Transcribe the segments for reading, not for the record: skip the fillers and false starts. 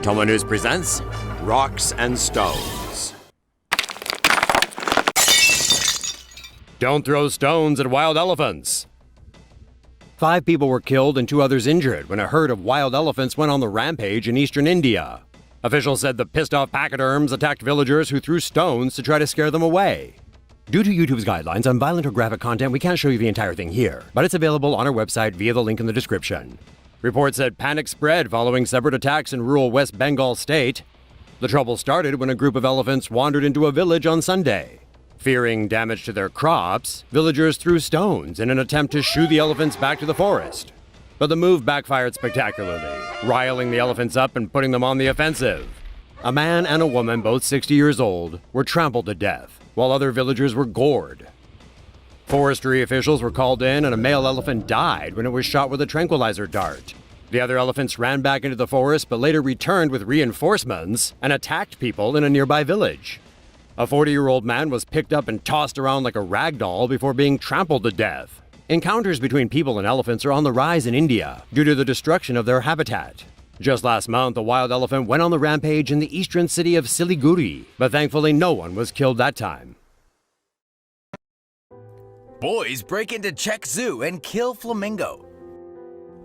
TomoNews presents Rocks and Stones. Don't throw stones at wild elephants. 5 people were killed and 2 others injured when a herd of wild elephants went on the rampage in eastern India. Officials said the pissed-off pachyderms attacked villagers who threw stones to try to scare them away. Due to YouTube's guidelines on violent or graphic content, we can't show you the entire thing here, but it's available on our website via the link in the description. Reports said panic spread following separate attacks in rural West Bengal state. The trouble started when a group of elephants wandered into a village on Sunday. Fearing damage to their crops, villagers threw stones in an attempt to shoo the elephants back to the forest. But the move backfired spectacularly, riling the elephants up and putting them on the offensive. A man and a woman, both 60 years old, were trampled to death, while other villagers were gored. Forestry officials were called in and a male elephant died when it was shot with a tranquilizer dart. The other elephants ran back into the forest but later returned with reinforcements and attacked people in a nearby village. A 40-year-old man was picked up and tossed around like a rag doll before being trampled to death. Encounters between people and elephants are on the rise in India due to the destruction of their habitat. Just last month, a wild elephant went on the rampage in the eastern city of Siliguri, but thankfully no one was killed that time. Boys break into Czech zoo and kill flamingo.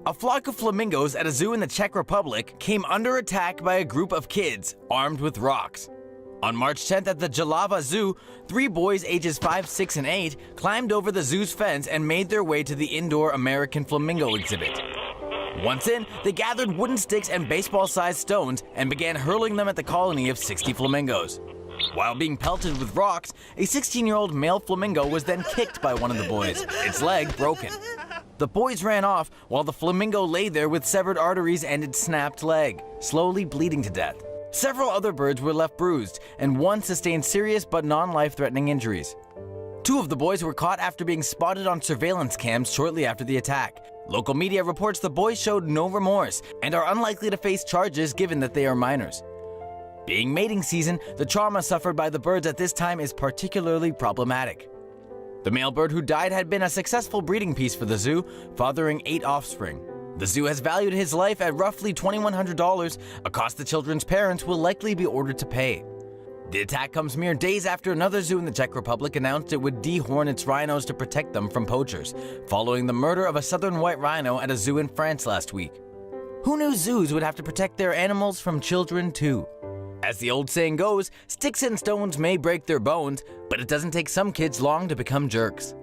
A flock of flamingos at a zoo in the Czech Republic came under attack by a group of kids armed with rocks. On March 10th at the Jalava Zoo, 3 boys ages 5, 6, and 8 climbed over the zoo's fence and made their way to the indoor American flamingo exhibit. Once in, they gathered wooden sticks and baseball-sized stones and began hurling them at the colony of 60 flamingos. While being pelted with rocks, a 16-year-old male flamingo was then kicked by one of the boys, its leg broken. The boys ran off while the flamingo lay there with severed arteries and its snapped leg, slowly bleeding to death. Several other birds were left bruised, and one sustained serious but non-life-threatening injuries. 2 of the boys were caught after being spotted on surveillance cams shortly after the attack. Local media reports the boys showed no remorse and are unlikely to face charges given that they are minors. Being mating season, the trauma suffered by the birds at this time is particularly problematic. The male bird who died had been a successful breeding piece for the zoo, fathering 8 offspring. The zoo has valued his life at roughly $2,100, a cost the children's parents will likely be ordered to pay. The attack comes mere days after another zoo in the Czech Republic announced it would dehorn its rhinos to protect them from poachers, following the murder of a southern white rhino at a zoo in France last week. Who knew zoos would have to protect their animals from children too? As the old saying goes, sticks and stones may break their bones, but it doesn't take some kids long to become jerks.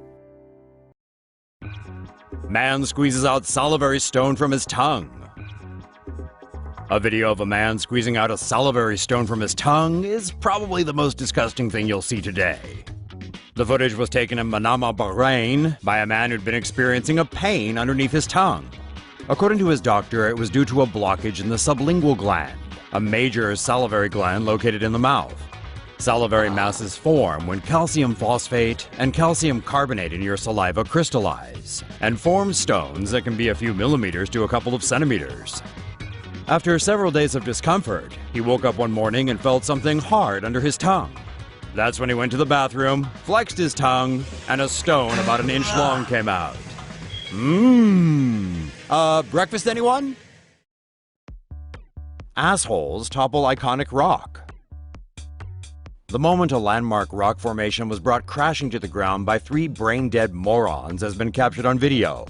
Man squeezes out salivary stone from his tongue. A video of a man squeezing out a salivary stone from his tongue is probably the most disgusting thing you'll see today. The footage was taken in Manama, Bahrain, by a man who'd been experiencing a pain underneath his tongue. According to his doctor, it was due to a blockage in the sublingual gland, a major salivary gland located in the mouth. Salivary masses form when calcium phosphate and calcium carbonate in your saliva crystallize and form stones that can be a few millimeters to a couple of centimeters. After several days of discomfort, he woke up one morning and felt something hard under his tongue. That's when he went to the bathroom, flexed his tongue, and a stone about an inch long came out. Breakfast anyone? Assholes topple iconic rock. The moment a landmark rock formation was brought crashing to the ground by 3 brain-dead morons has been captured on video.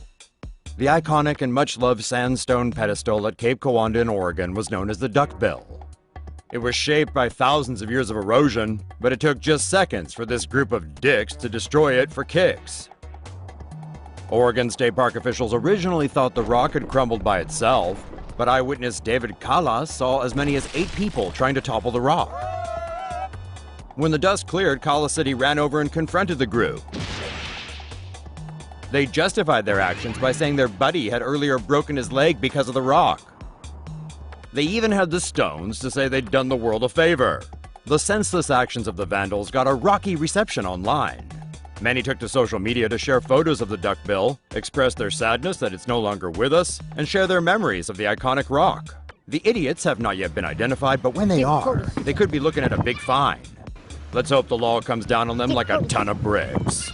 The iconic and much-loved sandstone pedestal at Cape Kowanda in Oregon was known as the Duckbill. It was shaped by thousands of years of erosion, but it took just seconds for this group of dicks to destroy it for kicks. Oregon State Park officials originally thought the rock had crumbled by itself, but eyewitness David Callas saw as many as 8 people trying to topple the rock. When the dust cleared, Callas said he ran over and confronted the group. They justified their actions by saying their buddy had earlier broken his leg because of the rock. They even had the stones to say they'd done the world a favor. The senseless actions of the vandals got a rocky reception online. Many took to social media to share photos of the duckbill, express their sadness that it's no longer with us, and share their memories of the iconic rock. The idiots have not yet been identified, but when they are, they could be looking at a big fine. Let's hope the law comes down on them like a ton of bricks.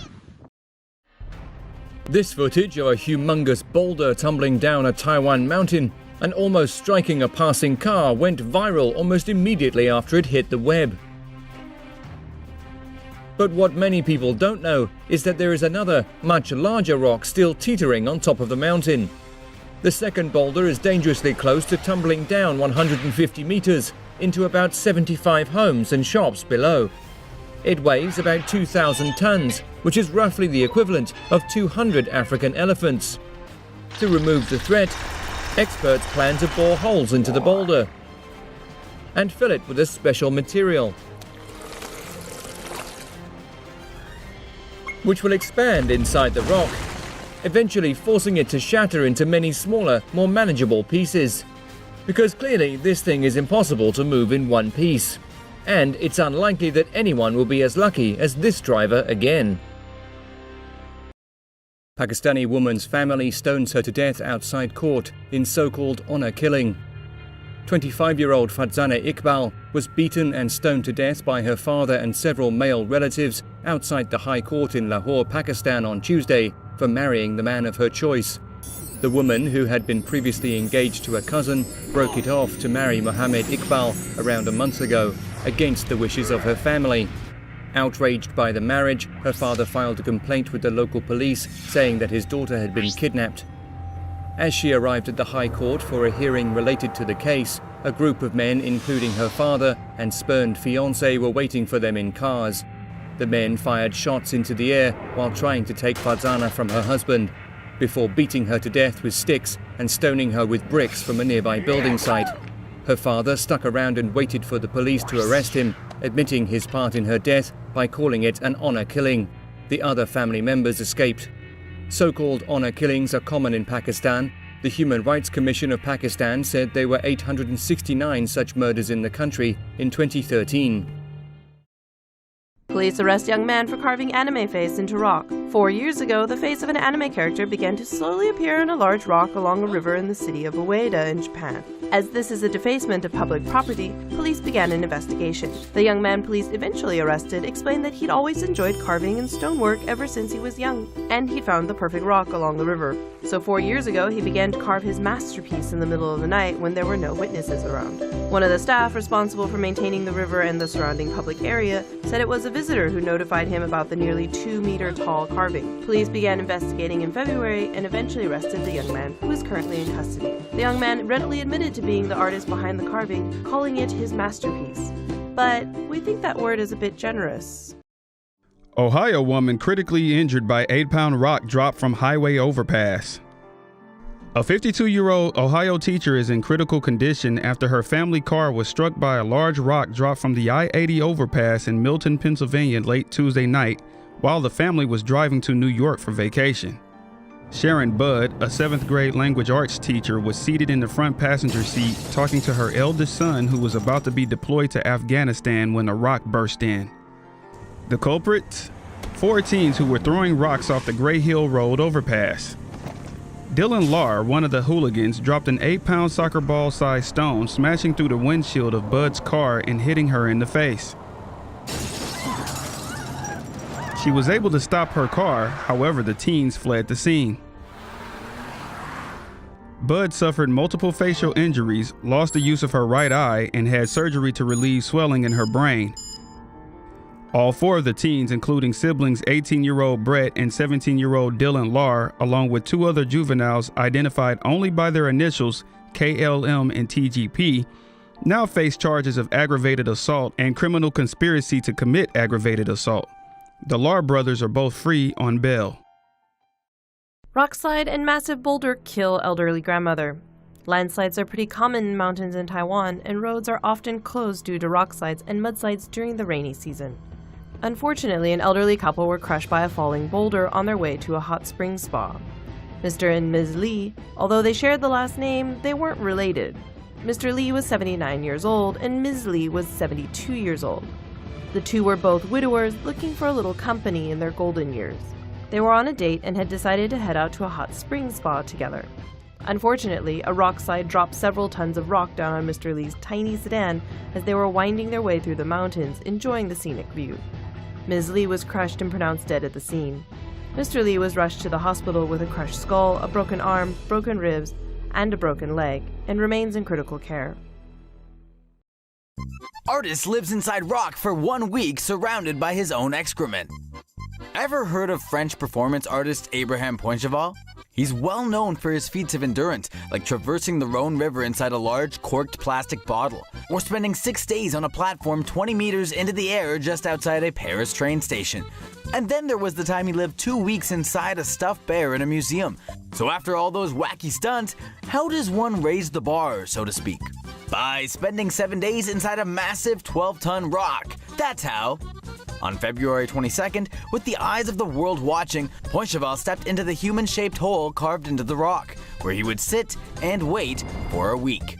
This footage of a humongous boulder tumbling down a Taiwan mountain and almost striking a passing car went viral almost immediately after it hit the web. But what many people don't know is that there is another, much larger rock still teetering on top of the mountain. The second boulder is dangerously close to tumbling down 150 meters into about 75 homes and shops below. It weighs about 2,000 tons, which is roughly the equivalent of 200 African elephants. To remove the threat, experts plan to bore holes into the boulder and fill it with a special material, which will expand inside the rock, eventually forcing it to shatter into many smaller, more manageable pieces. Because clearly this thing is impossible to move in one piece, and it's unlikely that anyone will be as lucky as this driver again. Pakistani woman's family stones her to death outside court in so-called honor killing. 25-year-old Farzana Iqbal was beaten and stoned to death by her father and several male relatives outside the High Court in Lahore, Pakistan on Tuesday for marrying the man of her choice. The woman, who had been previously engaged to a cousin, broke it off to marry Mohammed Iqbal around a month ago, against the wishes of her family. Outraged by the marriage, her father filed a complaint with the local police, saying that his daughter had been kidnapped. As she arrived at the High Court for a hearing related to the case, a group of men, including her father and spurned fiancé, were waiting for them in cars. The men fired shots into the air while trying to take Farzana from her husband, before beating her to death with sticks and stoning her with bricks from a nearby building site. Her father stuck around and waited for the police to arrest him, admitting his part in her death by calling it an honor killing. The other family members escaped. So-called honor killings are common in Pakistan. The Human Rights Commission of Pakistan said there were 869 such murders in the country in 2013. Police arrest young man for carving anime face into rock. 4 years ago, the face of an anime character began to slowly appear in a large rock along a river in the city of Ueda in Japan. As this is a defacement of public property, police began an investigation. The young man police eventually arrested explained that he'd always enjoyed carving and stonework ever since he was young, and he found the perfect rock along the river. So 4 years ago, he began to carve his masterpiece in the middle of the night when there were no witnesses around. One of the staff responsible for maintaining the river and the surrounding public area said it was a visitor who notified him about the nearly 2-meter tall carving. Police began investigating in February and eventually arrested the young man, who is currently in custody. The young man readily admitted to being the artist behind the carving, calling it his masterpiece. But we think that word is a bit generous. Ohio woman critically injured by 8-pound rock dropped from highway overpass. A 52-year-old Ohio teacher is in critical condition after her family car was struck by a large rock dropped from the I-80 overpass in Milton, Pennsylvania late Tuesday night while the family was driving to New York for vacation. Sharon Budd, a 7th grade language arts teacher, was seated in the front passenger seat talking to her eldest son, who was about to be deployed to Afghanistan when a rock burst in. The culprits? 4 teens who were throwing rocks off the Gray Hill Road overpass. Dylan Lahr, one of the hooligans, dropped an 8-pound soccer ball-sized stone, smashing through the windshield of Bud's car and hitting her in the face. She was able to stop her car, however the teens fled the scene. Bud suffered multiple facial injuries, lost the use of her right eye, and had surgery to relieve swelling in her brain. All 4 of the teens, including siblings 18-year-old Brett and 17-year-old Dylan Lahr, along with 2 other juveniles identified only by their initials, KLM and TGP, now face charges of aggravated assault and criminal conspiracy to commit aggravated assault. The Lahr brothers are both free on bail. Rockslide and massive boulder kill elderly grandmother. Landslides are pretty common in mountains in Taiwan, and roads are often closed due to rockslides and mudslides during the rainy season. Unfortunately, an elderly couple were crushed by a falling boulder on their way to a hot spring spa. Mr. and Ms. Lee, although they shared the last name, they weren't related. Mr. Lee was 79 years old and Ms. Lee was 72 years old. The two were both widowers looking for a little company in their golden years. They were on a date and had decided to head out to a hot spring spa together. Unfortunately, a rockslide dropped several tons of rock down on Mr. Lee's tiny sedan as they were winding their way through the mountains, enjoying the scenic view. Ms. Lee was crushed and pronounced dead at the scene. Mr. Lee was rushed to the hospital with a crushed skull, a broken arm, broken ribs, and a broken leg, and remains in critical care. Artist lives inside rock for 1 week surrounded by his own excrement. Ever heard of French performance artist Abraham Poincheval? He's well known for his feats of endurance, like traversing the Rhone River inside a large corked plastic bottle, or spending 6 days on a platform 20 meters into the air just outside a Paris train station. And then there was the time he lived 2 weeks inside a stuffed bear in a museum. So after all those wacky stunts, how does one raise the bar, so to speak? By spending 7 days inside a massive 12-ton rock. That's how. On February 22nd, with the eyes of the world watching, Poincheval stepped into the human-shaped hole carved into the rock, where he would sit and wait for a week.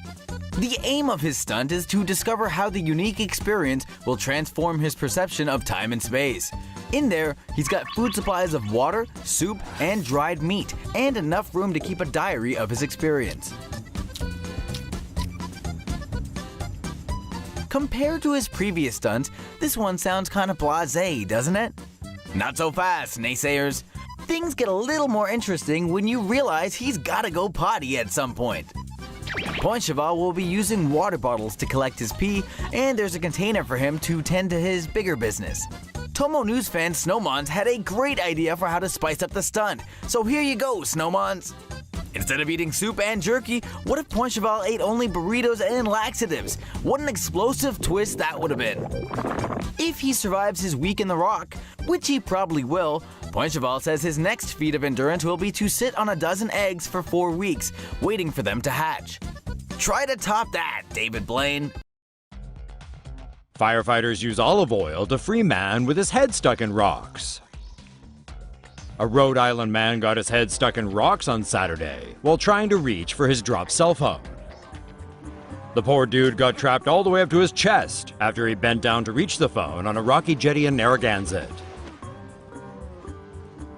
The aim of his stunt is to discover how the unique experience will transform his perception of time and space. In there, he's got food supplies of water, soup, and dried meat, and enough room to keep a diary of his experience. Compared to his previous stunts, this one sounds kind of blasé, doesn't it? Not so fast, naysayers. Things get a little more interesting when you realize he's gotta go potty at some point. Poincheval will be using water bottles to collect his pee, and there's a container for him to tend to his bigger business. TomoNews fan Snowmons had a great idea for how to spice up the stunt, so here you go, Snowmons. Instead of eating soup and jerky, what if Poincheval ate only burritos and laxatives? What an explosive twist that would have been. If he survives his week in the rock, which he probably will, Poincheval says his next feat of endurance will be to sit on a dozen eggs for 4 weeks, waiting for them to hatch. Try to top that, David Blaine. Firefighters use olive oil to free man with his head stuck in rocks. A Rhode Island man got his head stuck in rocks on Saturday while trying to reach for his dropped cell phone. The poor dude got trapped all the way up to his chest after he bent down to reach the phone on a rocky jetty in Narragansett.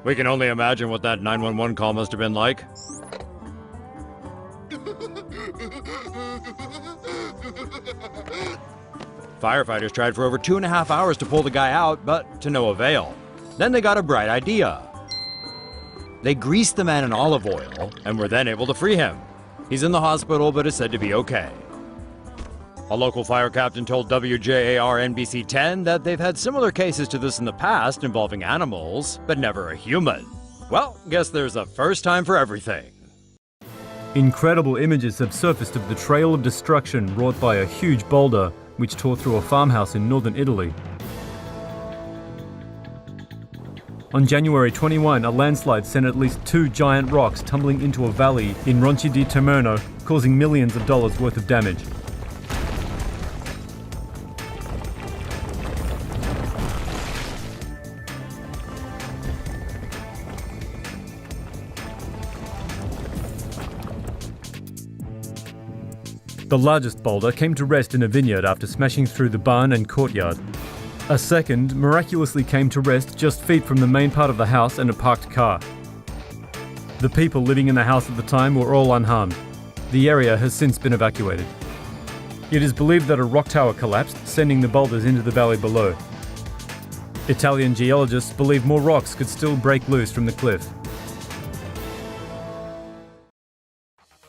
We can only imagine what that 911 call must have been like. Firefighters tried for over 2.5 hours to pull the guy out, but to no avail. Then they got a bright idea. They greased the man in olive oil and were then able to free him. He's in the hospital but is said to be okay. A local fire captain told WJAR NBC 10 that they've had similar cases to this in the past involving animals, but never a human. Well, guess there's a first time for everything. Incredible images have surfaced of the trail of destruction wrought by a huge boulder which tore through a farmhouse in northern Italy. On January 21, a landslide sent at least 2 giant rocks tumbling into a valley in Ronchi di Termerno, causing millions of dollars worth of damage. The largest boulder came to rest in a vineyard after smashing through the barn and courtyard. A second miraculously came to rest just feet from the main part of the house and a parked car. The people living in the house at the time were all unharmed. The area has since been evacuated. It is believed that a rock tower collapsed, sending the boulders into the valley below. Italian geologists believe more rocks could still break loose from the cliff.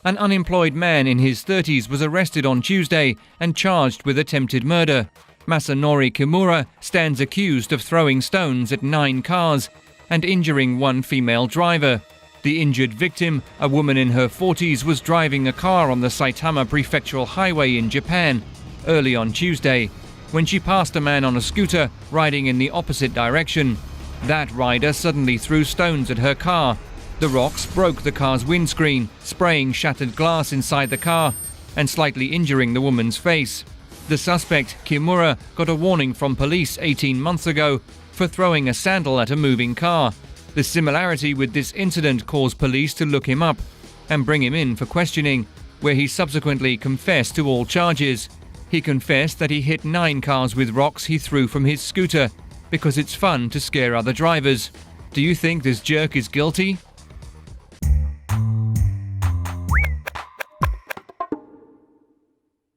An unemployed man in his 30s was arrested on Tuesday and charged with attempted murder. Masanori Kimura stands accused of throwing stones at 9 cars and injuring 1 female driver. The injured victim, a woman in her 40s, was driving a car on the Saitama Prefectural Highway in Japan early on Tuesday when she passed a man on a scooter riding in the opposite direction. That rider suddenly threw stones at her car. The rocks broke the car's windscreen, spraying shattered glass inside the car and slightly injuring the woman's face. The suspect, Kimura, got a warning from police 18 months ago for throwing a sandal at a moving car. The similarity with this incident caused police to look him up and bring him in for questioning, where he subsequently confessed to all charges. He confessed that he hit 9 cars with rocks he threw from his scooter because it's fun to scare other drivers. Do you think this jerk is guilty?